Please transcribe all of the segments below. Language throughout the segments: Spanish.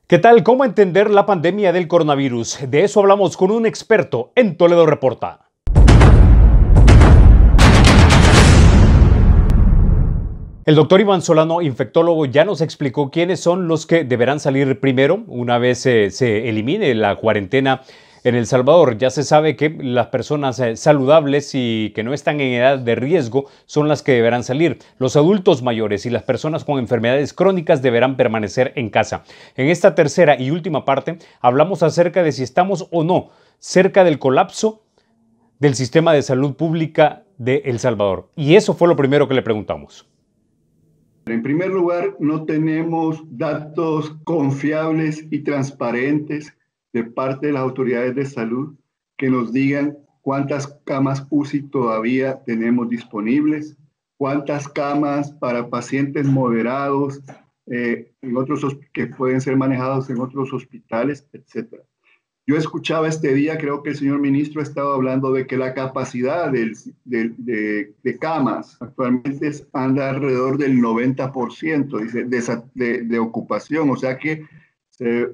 ¿Qué tal? ¿Cómo entender la pandemia del coronavirus? De eso hablamos con un experto en Toledo Reporta. El doctor Iván Solano, infectólogo, ya nos explicó quiénes son los que deberán salir primero una vez se elimine la cuarentena en El Salvador. Ya se sabe que las personas saludables y que no están en edad de riesgo son las que deberán salir. Los adultos mayores y las personas con enfermedades crónicas deberán permanecer en casa. En esta tercera y última parte hablamos acerca de si estamos o no cerca del colapso del sistema de salud pública de El Salvador. Y eso fue lo primero que le preguntamos. En primer lugar, no tenemos datos confiables y transparentes de parte de las autoridades de salud que nos digan cuántas camas UCI todavía tenemos disponibles, cuántas camas para pacientes moderados que pueden ser manejados en otros hospitales, etc. Yo escuchaba este día, creo que el señor ministro ha estado hablando de que la capacidad de camas actualmente anda alrededor del 90%, dice, de ocupación. O sea que,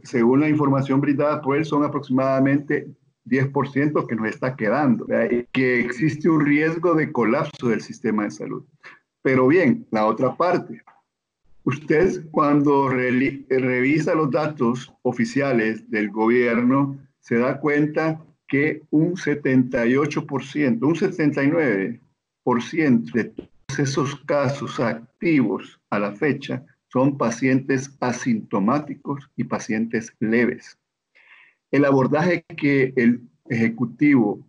según la información brindada por él, son aproximadamente 10% que nos está quedando. Y que existe un riesgo de colapso del sistema de salud. Pero bien, la otra parte. Usted cuando revisa los datos oficiales del gobierno, se da cuenta que un 78%, un 79% de todos esos casos activos a la fecha son pacientes asintomáticos y pacientes leves. El abordaje que el Ejecutivo,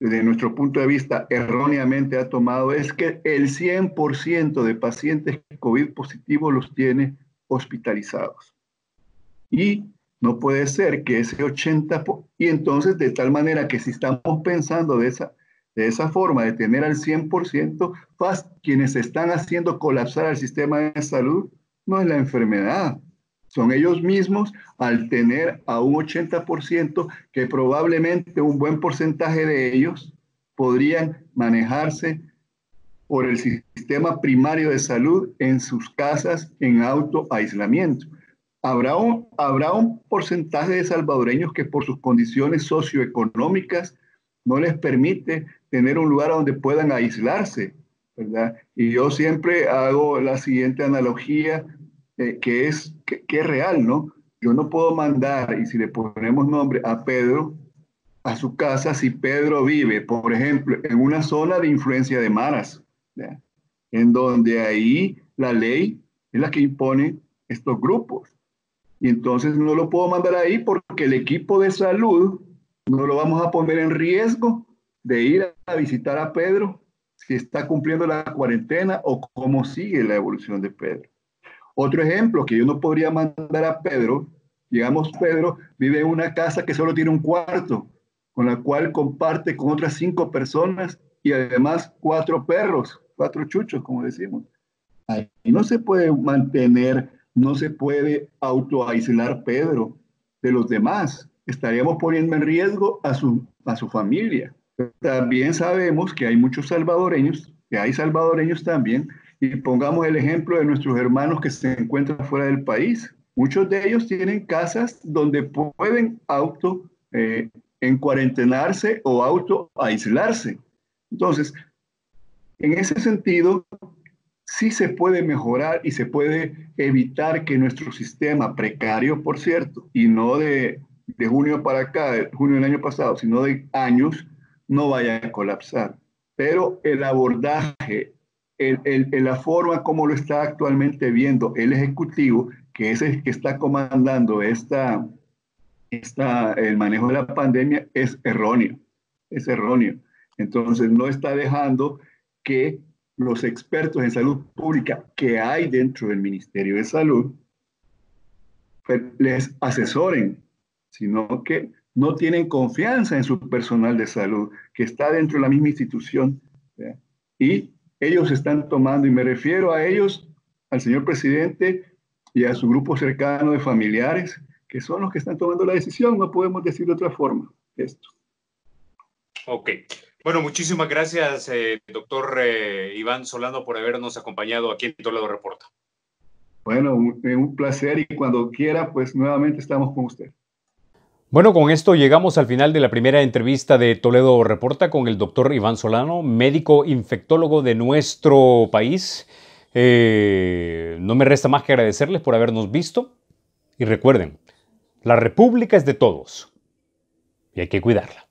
desde nuestro punto de vista, erróneamente ha tomado es que el 100% de pacientes COVID positivos los tiene hospitalizados. Y no puede ser que ese 80%, y entonces de tal manera que si estamos pensando de esa forma, de tener al 100%, quienes están haciendo colapsar el sistema de salud no es la enfermedad, son ellos mismos al tener a un 80% que probablemente un buen porcentaje de ellos podrían manejarse por el sistema primario de salud en sus casas en autoaislamiento. Habrá un porcentaje de salvadoreños que por sus condiciones socioeconómicas no les permite tener un lugar donde puedan aislarse, ¿verdad? Y yo siempre hago la siguiente analogía que es real, ¿no? Yo no puedo mandar, y si le ponemos nombre a Pedro, a su casa si Pedro vive, por ejemplo, en una zona de influencia de maras, ¿ya? En donde ahí la ley es la que impone estos grupos. Y entonces no lo puedo mandar ahí porque el equipo de salud no lo vamos a poner en riesgo de ir a visitar a Pedro si está cumpliendo la cuarentena o cómo sigue la evolución de Pedro. Otro ejemplo, que yo no podría mandar a Pedro, digamos, Pedro vive en una casa que solo tiene un cuarto, con la cual comparte con otras 5 personas y además 4 perros, 4 chuchos, como decimos. Ahí no se puede mantener, no se puede autoaislar Pedro de los demás. Estaríamos poniendo en riesgo a su familia. También sabemos que hay muchos salvadoreños, que hay salvadoreños también, y pongamos el ejemplo de nuestros hermanos que se encuentran fuera del país. Muchos de ellos tienen casas donde pueden en cuarentenarse o autoaislarse. Entonces, en ese sentido, sí se puede mejorar y se puede evitar que nuestro sistema precario, por cierto, y no de junio para acá, de junio del año pasado, sino de años, no vaya a colapsar. Pero el abordaje, la forma como lo está actualmente viendo el Ejecutivo, que es el que está comandando el manejo de la pandemia, es erróneo. Es erróneo. Entonces no está dejando que los expertos en salud pública que hay dentro del Ministerio de Salud les asesoren, sino que no tienen confianza en su personal de salud, que está dentro de la misma institución. ¿Ya? Y ellos están tomando, y me refiero a ellos, al señor presidente y a su grupo cercano de familiares, que son los que están tomando la decisión, no podemos decir de otra forma esto. Ok. Bueno, muchísimas gracias, doctor Iván Solano, por habernos acompañado aquí en Toledo Reporta. Bueno, un placer y cuando quiera, pues nuevamente estamos con usted. Bueno, con esto llegamos al final de la primera entrevista de Toledo Reporta con el doctor Iván Solano, médico infectólogo de nuestro país. No me resta más que agradecerles por habernos visto y recuerden, la República es de todos y hay que cuidarla.